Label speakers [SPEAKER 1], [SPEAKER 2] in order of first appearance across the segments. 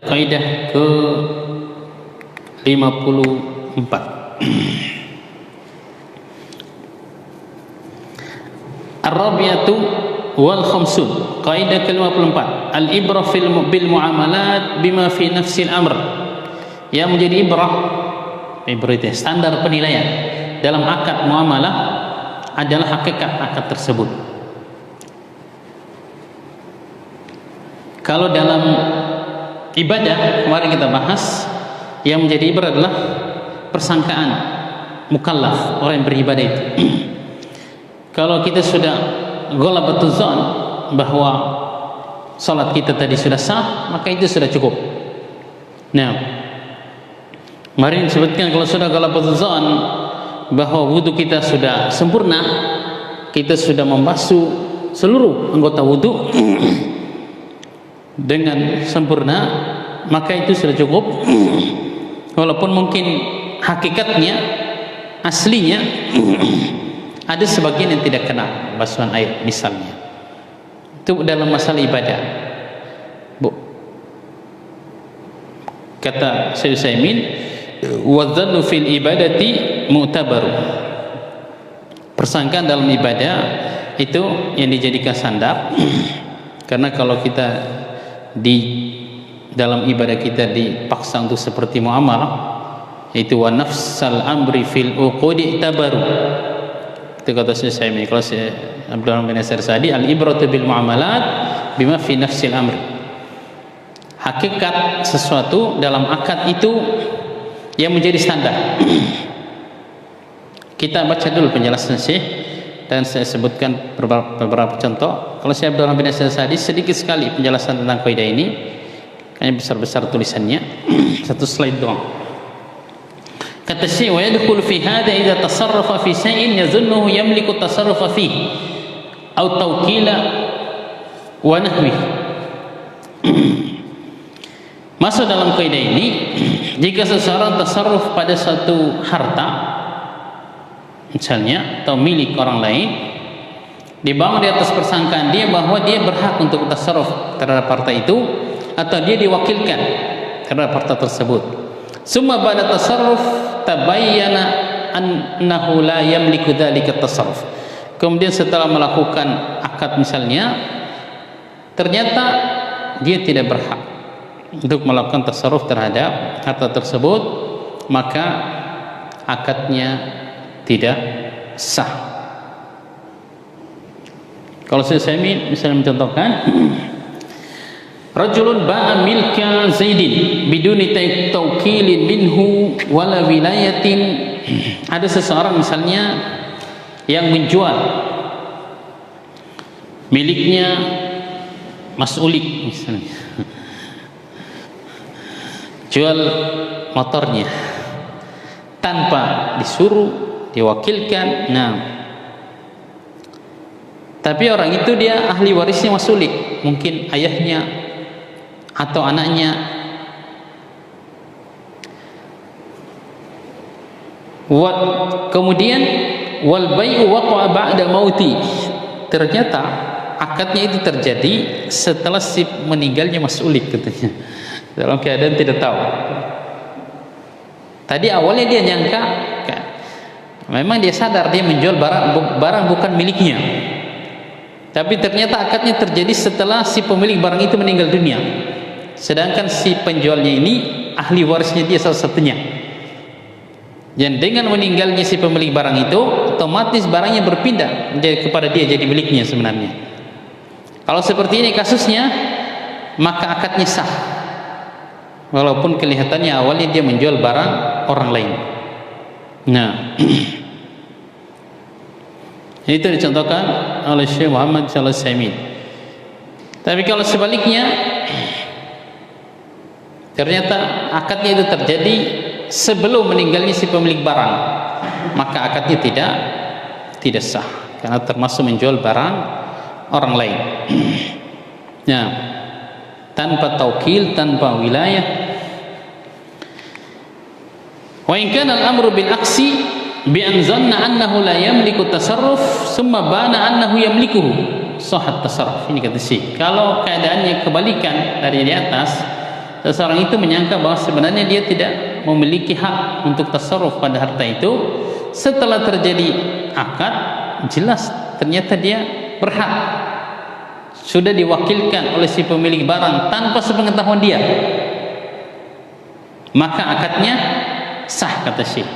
[SPEAKER 1] Kaidah ke 54. Ar-rabi'atu wal khamsun. Kaidah ke-54. Al-ibrah bil muamalat bima fi nafsil amr. Yang menjadi ibrah itu standar penilaian dalam akad muamalah adalah hakikat akad tersebut. Kalau dalam ibadah kemarin kita bahas, yang menjadi ibrah adalah persangkaan mukallaf, orang yang beribadah itu. Kalau kita sudah ghalabatul dzan bahwa salat kita tadi sudah sah, maka itu sudah cukup. Nah, kemarin disebutkan kalau sudah ghalabatul dzan bahwa wudu kita sudah sempurna, kita sudah membasuh seluruh anggota wudu dengan sempurna, maka itu sudah cukup. Walaupun mungkin hakikatnya, aslinya ada sebagian yang tidak kena basuhan air misalnya. Itu dalam masalah ibadah. Bu, kata Syekh Utsaimin, wadzannu fil ibadati mu'tabaru. Persangkaan dalam ibadah itu yang dijadikan standar. Karena kalau kita di dalam ibadah kita dipaksa untuk seperti muamalah, yaitu wa nafsal amri fil uqudi tabaru. Itu kata saya ini. Kalau saya Abdul Rahman bin Nasir Sa'di, al-ibratu bil muamalat bima fi nafsil amri. Hakikat sesuatu dalam akad itu yang menjadi standar. Kita baca dulu penjelasan Syekh dan saya sebutkan beberapa contoh. Kalau saya Abdul Rahman bin Nasir Sa'di, sedikit sekali penjelasan tentang kaidah ini, kayaknya besar-besar tulisannya, satu slide doang. Kata Syekh, wa yadkhulu fi hadha idza tasarrafa fi shay'in yazunnuhu yamliku tasarrufa fihi aw tawkila wa nahwi. Masuk dalam kaidah ini jika seseorang tasarruf pada satu harta misalnya atau milik orang lain, dibangun di atas persangkaan dia bahwa dia berhak untuk tasarruf terhadap harta itu atau dia diwakilkan terhadap harta tersebut. Summa ba'da tasarruf tabayyana annahu la yamliku dzalika tasarruf. Kemudian setelah melakukan akad misalnya, ternyata dia tidak berhak untuk melakukan tasarruf terhadap harta tersebut, maka akadnya tidak sah. Kalau saya misalnya mencontohkan, rajulun ba'a milka Zaidin biduni tawkilin minhu wala wilayatin. Ada seseorang misalnya yang menjual miliknya Mas Ulik misalnya, jual motornya tanpa disuruh, diwakilkan. Nah, tapi orang itu dia ahli warisnya Mas Ulik, mungkin ayahnya atau anaknya. Kemudian wal bai'u waqa'a ba'da mauti. Ternyata akadnya itu terjadi setelah si meninggalnya Mas Ulik katanya, dalam keadaan tidak tahu. Tadi awalnya dia nyangka, memang dia sadar dia menjual barang bukan miliknya, tapi ternyata akadnya terjadi setelah si pemilik barang itu meninggal dunia. Sedangkan si penjualnya ini ahli warisnya dia salah satunya. Dan dengan meninggalnya si pemilik barang itu, otomatis barangnya berpindah kepada dia, jadi miliknya sebenarnya. Kalau seperti ini kasusnya, maka akadnya sah. Walaupun kelihatannya awalnya dia menjual barang orang lain. Nah, itu dicontohkan oleh Syekh Muhammad Shalih Utsaimin. Tapi kalau sebaliknya, ternyata akadnya itu terjadi sebelum meninggalnya si pemilik barang, maka akadnya tidak sah karena termasuk menjual barang orang lain. Nah, tanpa taukil, tanpa wilayah. Wa in kana al-amru bil aksi bi an zanna annahu la yamliku tasarruf summa bana annahu yamlikuhu sahhat tasarruf. Ini kata Syekh, kalau keadaannya kebalikan dari di atas, seseorang itu menyangka bahwa sebenarnya dia tidak memiliki hak untuk tasarruf pada harta itu. Setelah terjadi akad, jelas ternyata dia berhak, sudah diwakilkan oleh si pemilik barang tanpa sepengetahuan dia, maka akadnya sah, kata Syekh.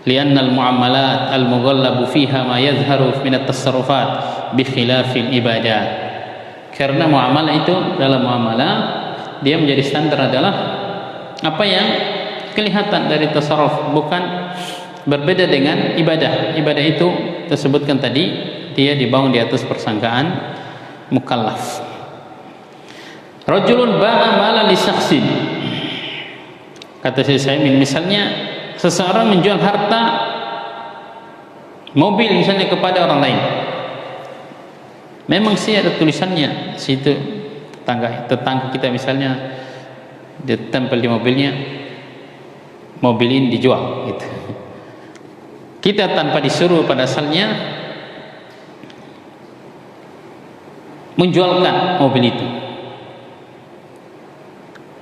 [SPEAKER 1] Li'annal muamalat al-mughallabu fiha ma yadhharu min at-tasarrufat bi khilafil ibadat. Karena muamalah itu, dalam muamalah dia menjadi standar adalah apa yang kelihatan dari tasarruf, bukan berbeda dengan ibadah. Ibadah itu tersebutkan tadi, dia dibangun di atas persangkaan mukallaf. Rajulun ba'a mala li syakhsin, kata saya, misalnya seseorang menjual harta mobil misalnya kepada orang lain. Memang sih ada tulisannya situ, tetangga kita misalnya ditempel di mobilnya, mobil ini dijual gitu. Kita tanpa disuruh pada asalnya menjualkan mobil itu.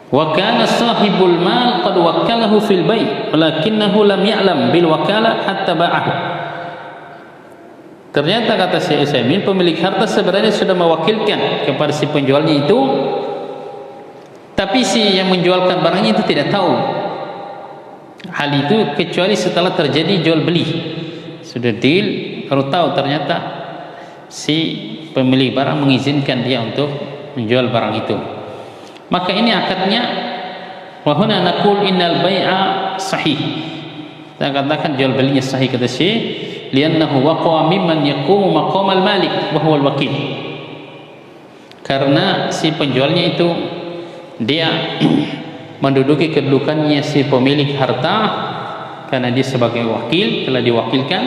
[SPEAKER 1] Wa kana sahibul mal qad wakkalahu fil bai' walakinnahu lam ya'lam bil wakalah hatta ba'ahu. Ternyata kata Syekh Utsaimin, pemilik harta sebenarnya sudah mewakilkan kepada si penjualnya itu, tapi si yang menjualkan barangnya itu tidak tahu hal itu kecuali setelah terjadi jual beli. Sudah deal, baru tahu ternyata si pemilik barang mengizinkan dia untuk menjual barang itu. Maka ini akadnya, wa huna naqul innal bai'a sahih. Kita katakan jual belinya sahih, kata Syekh, li'annahu waqa'a mimman yaqumu maqamal malik wa huwa al-wakil. Karena si penjualnya itu dia menduduki kedudukannya si pemilik harta, karena dia sebagai wakil, telah diwakilkan,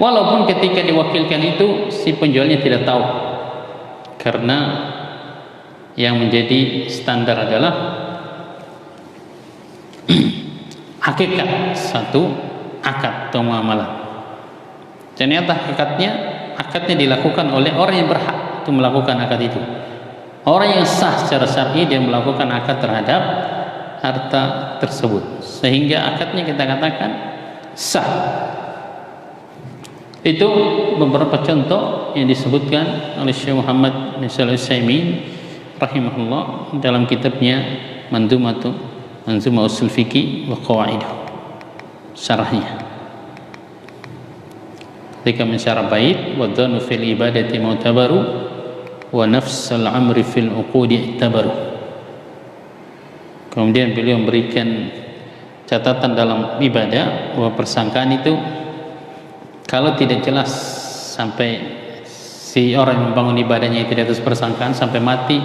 [SPEAKER 1] walaupun ketika diwakilkan itu si penjualnya tidak tahu. Karena yang menjadi standar adalah hakikat satu akad atau muamalah. Ternyata akadnya dilakukan oleh orang yang berhak untuk melakukan akad itu. Orang yang sah secara syar'i dia melakukan akad terhadap harta tersebut, sehingga akadnya kita katakan sah. Itu beberapa contoh yang disebutkan oleh Syekh Muhammad bin Shalih Al-Utsaimin rahimahullah dalam kitabnya Manzumah Ushul Fiqh wa Qawaid, syarahnya. Ketika mensyarah bait, wa dhanu fil ibadati mu'tabaru wa nafsul amri fil uqudi i'tabaru. Kemudian beliau memberikan catatan dalam ibadah bahwa persangkaan itu kalau tidak jelas sampai si orang yang membangun ibadahnya itu di atas persangkaan sampai mati,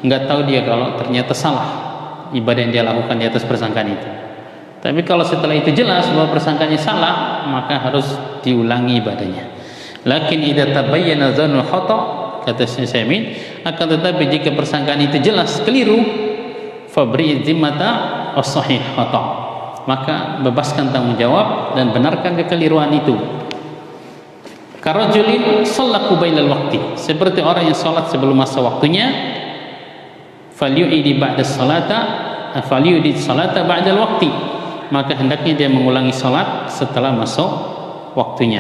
[SPEAKER 1] nggak tahu dia kalau ternyata salah ibadah yang dia lakukan di atas persangkaan itu. Tapi kalau setelah itu jelas bahwa persangkaannya salah, maka harus diulangi ibadahnya. Lakin idza tabayyana dzannu khata', kata Syekh Utsaimin, akan tetapi jika persangkaan itu jelas keliru, fabri zimmata as-sahih khata', maka bebaskan tanggung jawab dan benarkan kekeliruan itu. Karajulin shallaqu bainal waqti, seperti orang yang salat sebelum masa waktunya, falyu'idi ba'da salata, falyu'idi salata ba'dal waqti, maka hendaknya dia mengulangi salat setelah masuk waktunya.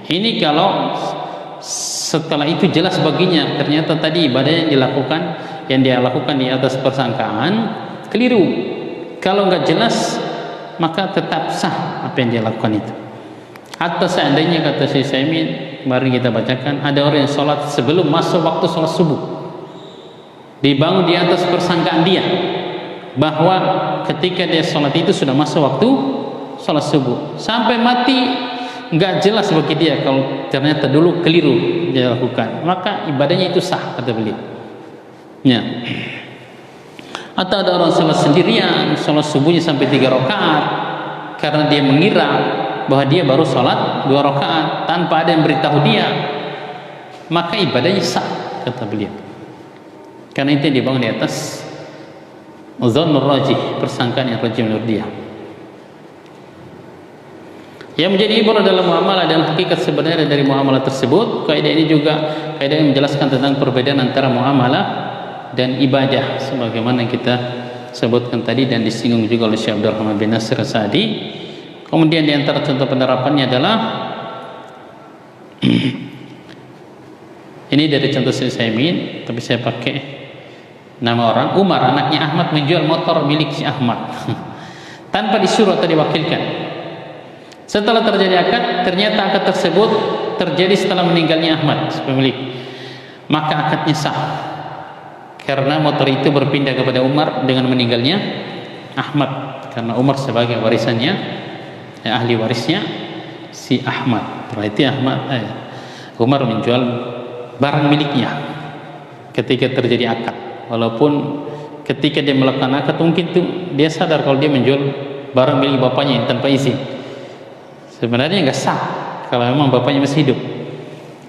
[SPEAKER 1] Ini kalau setelah itu jelas baginya ternyata tadi ibadah yang dia lakukan di atas persangkaan keliru. Kalau nggak jelas maka tetap sah apa yang dia lakukan itu. Atau seandainya, kata Syekh Utsaimin, kemarin kita bacakan, ada orang yang sholat sebelum masuk waktu sholat subuh, dibangun di atas persangkaan dia bahwa ketika dia sholat itu sudah masuk waktu sholat subuh, sampai mati nggak jelas bagi dia kalau ternyata dulu keliru dia lakukan, maka ibadahnya itu sah, kata beliau. Ya. Atau ada orang sholat sendirian, sholat subuhnya sampai 3 rakaat karena dia mengira bahwa dia baru sholat 2 rakaat tanpa ada yang beritahu dia, maka ibadahnya sah, kata beliau. Karena itu yang dibangun di atas dzannur rajih, persangkaan yang rajih menurut dia. Yang menjadi ibrah dalam muamalah dan hakikat sebenarnya dari muamalah tersebut, kaidah ini juga kaidah yang menjelaskan tentang perbedaan antara muamalah dan ibadah, sebagaimana kita sebutkan tadi dan disinggung juga oleh Syekh Abdul Rahman bin Nasir Sa'di. Kemudian di antara contoh penerapannya adalah ini dari contoh saya Utsaimin, tapi saya pakai nama orang. Umar anaknya Ahmad menjual motor milik si Ahmad tanpa disuruh atau diwakilkan. Setelah terjadi akad, ternyata akad tersebut terjadi setelah meninggalnya Ahmad si pemilik, maka akadnya sah karena motor itu berpindah kepada Umar dengan meninggalnya Ahmad, karena Umar sebagai warisannya, ahli warisnya si Ahmad. Berarti Umar menjual barang miliknya ketika terjadi akad, walaupun ketika dia melakukan akad mungkin tuh dia sadar kalau dia menjual barang milik bapaknya tanpa izin. Sebenarnya nggak sah kalau memang bapaknya masih hidup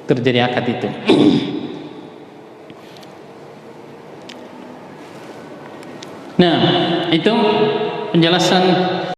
[SPEAKER 1] terjadi akad itu. Nah, itu penjelasan